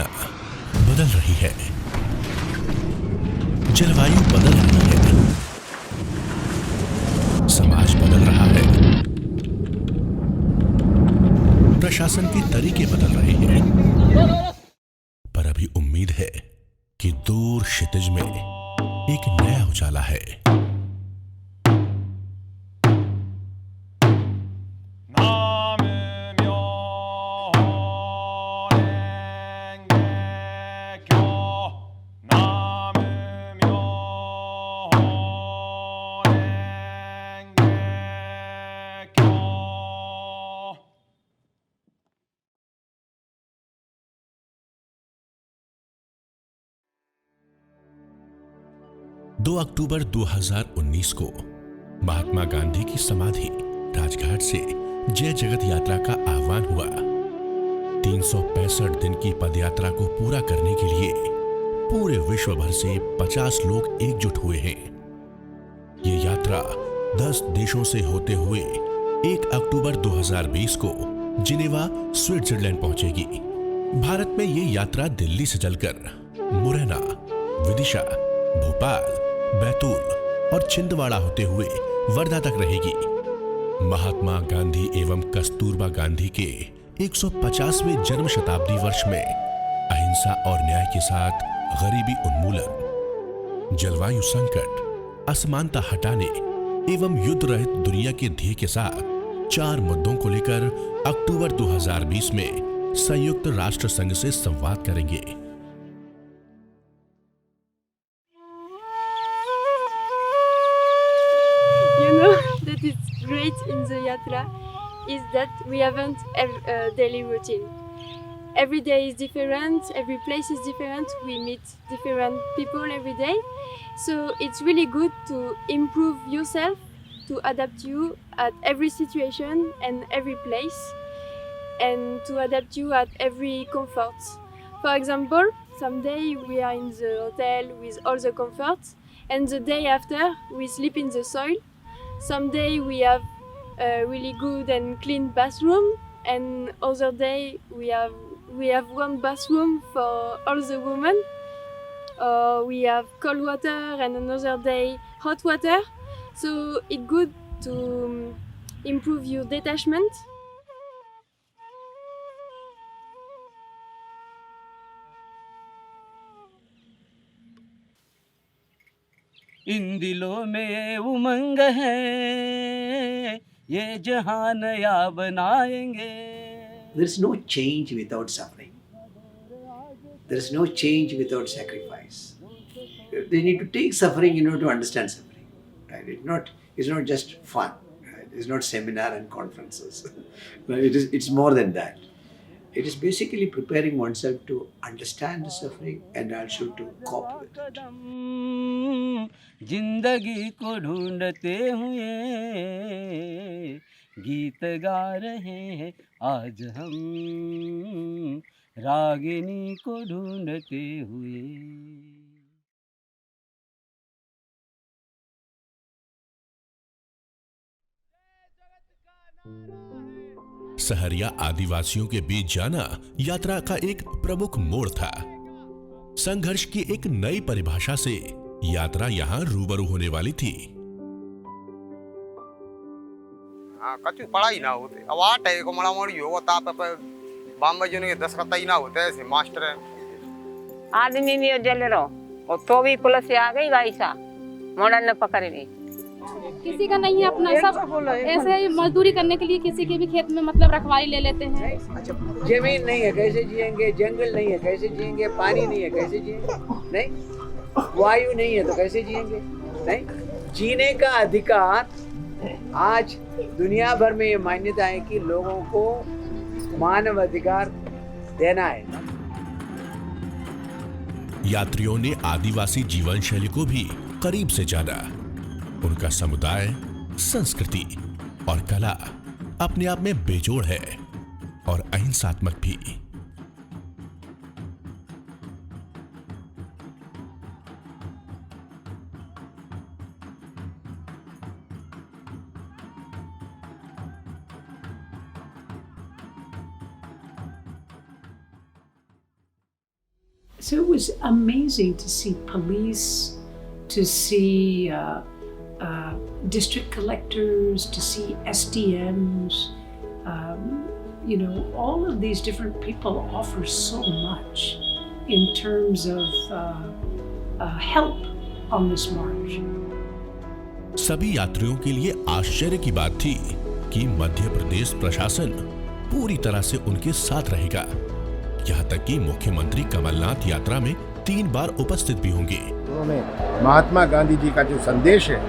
दुनिया बदल रही है, जलवायु बदल रही है, समाज बदल रहा है, प्रशासन के तरीके बदल रहे हैं। पर अभी उम्मीद है कि दूर क्षितिज में एक नया उजाला है। दो अक्टूबर 2019 को महात्मा गांधी की समाधि राजघाट से जय जगत यात्रा का आह्वान हुआ। 365 दिन की पदयात्रा को पूरा करने के लिए पूरे विश्व भर से 50 लोग एकजुट हुए हैं। ये यात्रा 10 देशों से होते हुए 1 अक्टूबर 2020 को जिनेवा, स्विट्जरलैंड पहुंचेगी। भारत में ये यात्रा दिल्ली से चलकर मुरैना, विदिशा, भोपाल, बैतूल और छिंदवाड़ा होते हुए वर्धा तक रहेगी। महात्मा गांधी एवं कस्तूरबा गांधी के 150वें जन्म शताब्दी वर्ष में अहिंसा और न्याय के साथ गरीबी उन्मूलन, जलवायु संकट, असमानता हटाने एवं युद्ध रहित दुनिया के ध्येय के साथ 4 मुद्दों को लेकर अक्टूबर 2020 में संयुक्त राष्ट्र संघ से संवाद करेंगे। That is great in the yatra is that we haven't a daily routine. Every day is different, every place is different, we meet different people every day. So it's really good to improve yourself, to adapt you at every situation and every place, and to adapt you at every comfort. For example, someday we are in the hotel with all the comforts, and the day after we sleep in the soil. Someday we have a really good and clean bathroom, and other day we have one bathroom for all the women. We have cold water, and another day hot water. So it's good to improve your detachment. इन दिलों में उमंग है, ये जहां नया बनाएंगे। There is no change without suffering. There is no change without sacrifice. They need to take suffering in order to understand suffering. Right? It's not just fun. Right? It's not seminar and conferences. It's more than that. It is basically preparing oneself to understand the suffering and also to cope with it. जिंदगी को ढूंढते हुए गीत गा रहे हैं आज हम, रागिनी को ढूंढते हुए। सहरिया आदिवासियों के बीच जाना यात्रा का एक प्रमुख मोड़ था। संघर्ष की एक नई परिभाषा से यात्रा यहाँ रूबरू होने वाली थी। हाँ, कछु पढ़ाई ना होते। अब आठ है को मड़ा मोड़ी होगा ताप पे बॉम्बे जो ने 10 कतई ना होते ऐसे मास्टर है। आदमी नहीं जल रहा और तो भी पुलिस से आ गई भाई सा मोड़ा न पकड़ ली। किसी का नहीं है अपना, सब ऐसे ही मजदूरी करने के लिए किसी के भी खेत में मतलब रखवाली ले लेते हैं। अच्छा, जमीन नहीं है कैसे जिएंगे, जंगल नहीं है कैसे जिएंगे, पानी नहीं है कैसे जिएंगे, नहीं वायु नहीं है तो कैसे जिएंगे, नहीं जीने का अधिकार। आज दुनिया भर में ये मान्यता है कि लोगों को मानव अधिकार देना है। यात्रियों ने आदिवासी जीवन शैली को भी करीब से जाना। उनका समुदाय, संस्कृति और कला अपने आप में बेजोड़ है और अहिंसात्मक भी। So it was amazing to see police, to see district collectors, to see SDMs. All of these different people offer so much in terms of help on this march. सभी यात्रियों के लिए आश्चर्य की बात थी कि मध्य प्रदेश प्रशासन पूरी तरह से उनके साथ रहेगा। यहाँ तक कि मुख्यमंत्री कमलनाथ यात्रा में 3 बार उपस्थित भी होंगे। उन्होंने महात्मा गांधी जी का जो संदेश है,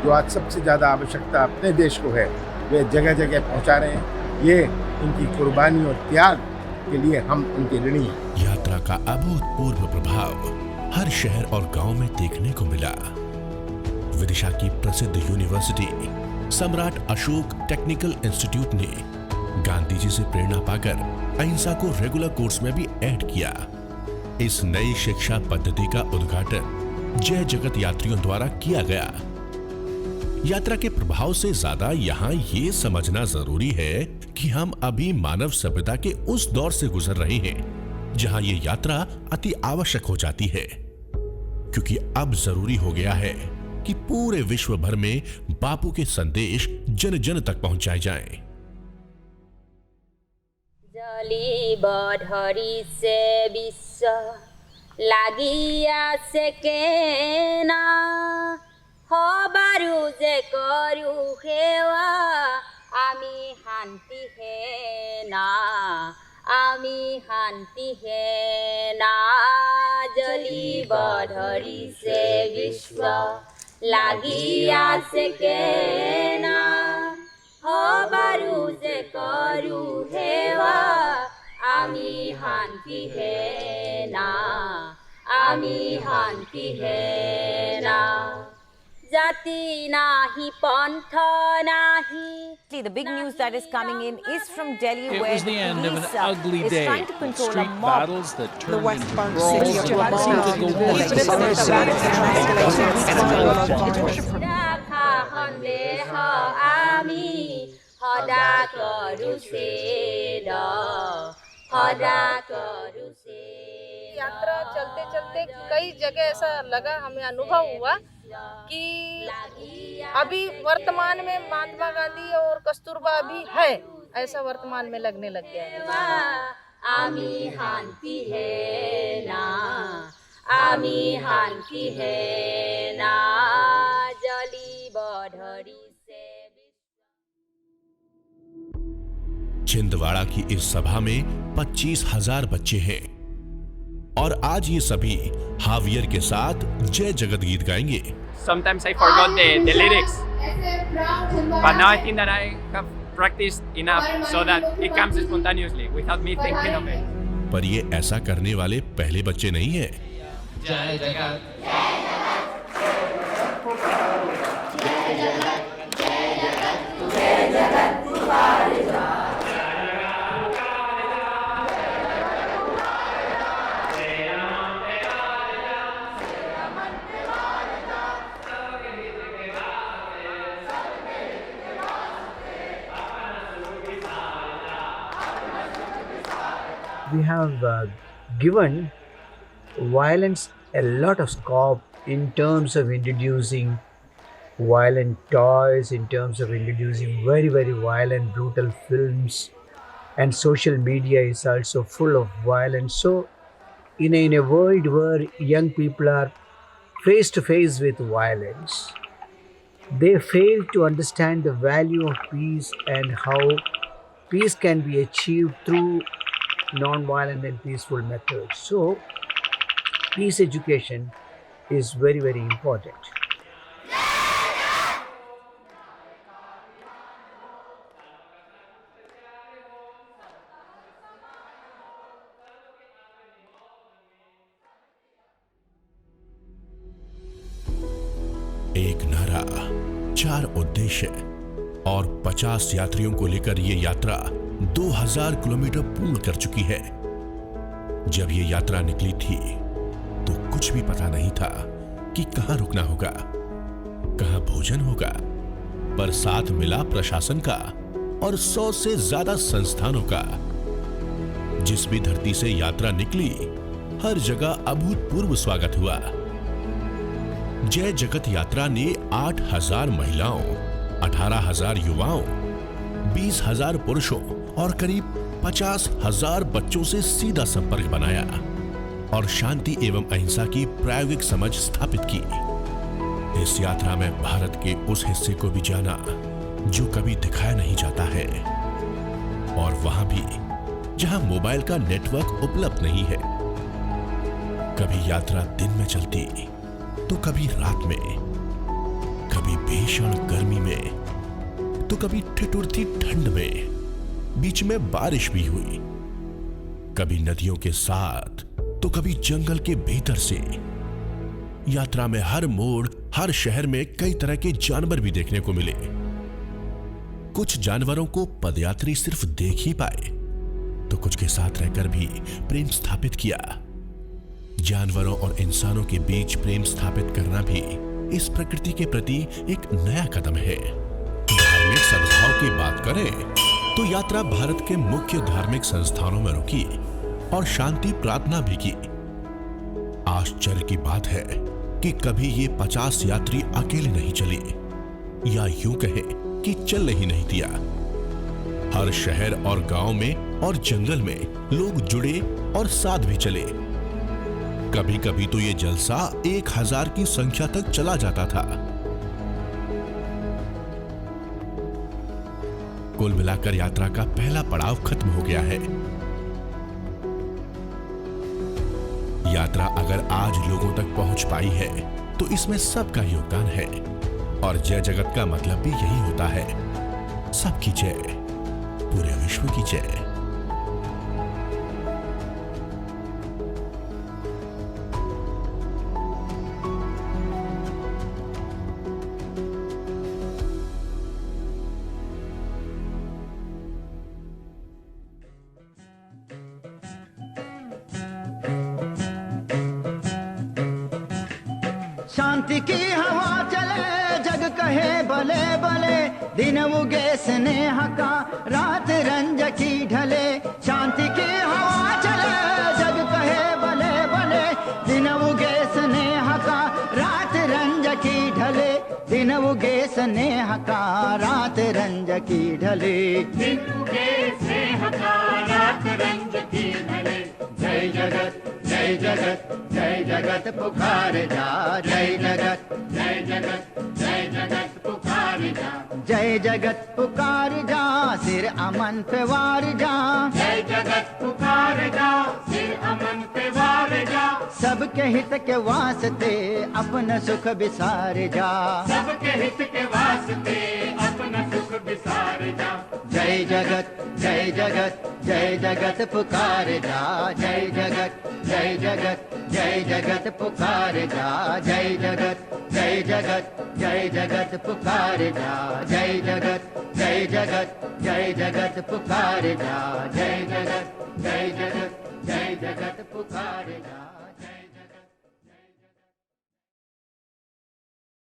जो आज सबसे ज्यादा आवश्यकता अपने देश को है, वे जगह जगह पहुंचा रहे हैं। ये इनकी कुर्बानी और त्याग के लिए हम उनके ऋणी हैं। यात्रा का अभूतपूर्व प्रभाव हर शहर और गांव में देखने को मिला। विदिशा की प्रसिद्ध यूनिवर्सिटी सम्राट अशोक टेक्निकल इंस्टीट्यूट ने गांधी जी से प्रेरणा पाकर अहिंसा को रेगुलर कोर्स में भी ऐड किया। इस नई शिक्षा पद्धति का उद्घाटन जय जगत यात्रियों द्वारा किया गया। यात्रा के प्रभाव से ज्यादा यहाँ ये समझना जरूरी है कि हम अभी मानव सभ्यता के उस दौर से गुजर रहे हैं जहाँ ये यात्रा अति आवश्यक हो जाती है, क्योंकि अब जरूरी हो गया है कि पूरे विश्व भर में बापू के संदेश जन जन तक पहुंचाए जाएं। जली बढरी से विश्व लागिया से केना हबारू जे करू हेवा आमी शांति है ना, आमी शांति है ना। जली बढरी से विश्व लागिया से केना हबारू जे करू हेवा आमी शांति है ना, आमी शांति है ना। जाति नाही पंथ नाही। The big news that is coming in is from Delhi, it where was the end of an police ugly is day. trying to control Street a mob. battles that turned into westbound brawls city of that seemed to go on. राखा सन्देह आमी हदा करू said, हदा करू said. यात्रा चलते चलते कई जगह ऐसा लगा, हमें अनुभव हुआ कि अभी वर्तमान में महात्मा गांधी और कस्तूरबा भी है, ऐसा वर्तमान में लगने लग गया है। आमी शांति है ना, आमी शांति है ना। जली बढरी से। छिंदवाड़ा की इस सभा में 25,000 बच्चे हैं और आज ये सभी हावियर के साथ जय जगत गीत गाएंगे। Sometimes I forgot the lyrics, but now I think that I have practiced enough so that it comes spontaneously without me thinking of it. पर ये ऐसा करने वाले पहले बच्चे नहीं हैं। जय जगत We have given violence a lot of scope in terms of introducing violent toys, in terms of introducing very, very violent, brutal films, and social media is also full of violence. So in a world where young people are face to face with violence, they fail to understand the value of peace and how peace can be achieved through non-violent and peaceful methods. So peace education is very, very important. एक नारा, 4 उद्देश्य और 50 यात्रियों को लेकर ये यात्रा 2000 kilometre पूर्ण कर चुकी है। जब ये यात्रा निकली थी तो कुछ भी पता नहीं था कि कहां रुकना होगा, कहां भोजन होगा, पर साथ मिला प्रशासन का और 100 से ज्यादा संस्थानों का। जिस भी धरती से यात्रा निकली, हर जगह अभूतपूर्व स्वागत हुआ। जय जगत यात्रा ने 8,000 महिलाओं, 18,000 युवाओं, 20,000 पुरुषों और करीब 50,000 बच्चों से सीधा संपर्क बनाया और शांति एवं अहिंसा की प्रायोगिक समझ स्थापित की। इस यात्रा में भारत के उस हिस्से को भी जाना जो कभी दिखाया नहीं जाता है, और वहां भी जहां मोबाइल का नेटवर्क उपलब्ध नहीं है। कभी यात्रा दिन में चलती तो कभी रात में, कभी भीषण गर्मी में तो कभी ठिठुरती ठंड में, बीच में बारिश भी हुई, कभी नदियों के साथ तो कभी जंगल के भीतर से। यात्रा में हर मोड़, हर शहर में कई तरह के जानवर भी देखने को मिले। कुछ जानवरों को पदयात्री सिर्फ देख ही पाए तो कुछ के साथ रहकर भी प्रेम स्थापित किया। जानवरों और इंसानों के बीच प्रेम स्थापित करना भी इस प्रकृति के प्रति एक नया कदम है। धार्मिक सद्भाव की बात करें तो यात्रा भारत के मुख्य धार्मिक संस्थानों में रुकी और शांति प्रार्थना भी की। आश्चर्य की बात है कि कभी ये 50 यात्री अकेले नहीं चले, या यूं कहे कि चलने ही नहीं दिया। हर शहर और गांव में और जंगल में लोग जुड़े और साथ भी चले। कभी कभी तो ये जलसा 1,000 की संख्या तक चला जाता था। कुल मिलाकर यात्रा का पहला पड़ाव खत्म हो गया है। यात्रा अगर आज लोगों तक पहुंच पाई है तो इसमें सबका योगदान है, और जय जगत का मतलब भी यही होता है, सबकी जय, पूरे विश्व की जय। शांति की हवा चले, जग कहे भले भले, दिन उगे स्नेह का, रात रंज की ढले। शांति की हवा चले, जग कहे भले भले, दिन उगे स्नेह का, रात रंज की ढले। दिन उगे स्नेह का, रात रंज की ढले। दिन उगे स्नेह का, रात रंज की ढले। जय जगत जय जगत जय जगत पुकार जा, जय जगत जय जगत जय जगत पुकार जा। जय जगत पुकार जा, सिर अमन पे वार जा। जय जगत पुकार जा, सिर अमन पे वार जा। सबके हित के वास्ते अपना सुख बिसार जा। सबके हित के वास्ते अपना सुख बिसार जा। जय जगत जय जगत जय जगत पुकार जा, जय जगत जय जगत जय जगत पुकार जा। जय जगत जय जगत जय जगत पुकार जा। जय जगत जय जगत जय जगत पुकार जा। जय जगत जय जगत जय जगत पुकार जा।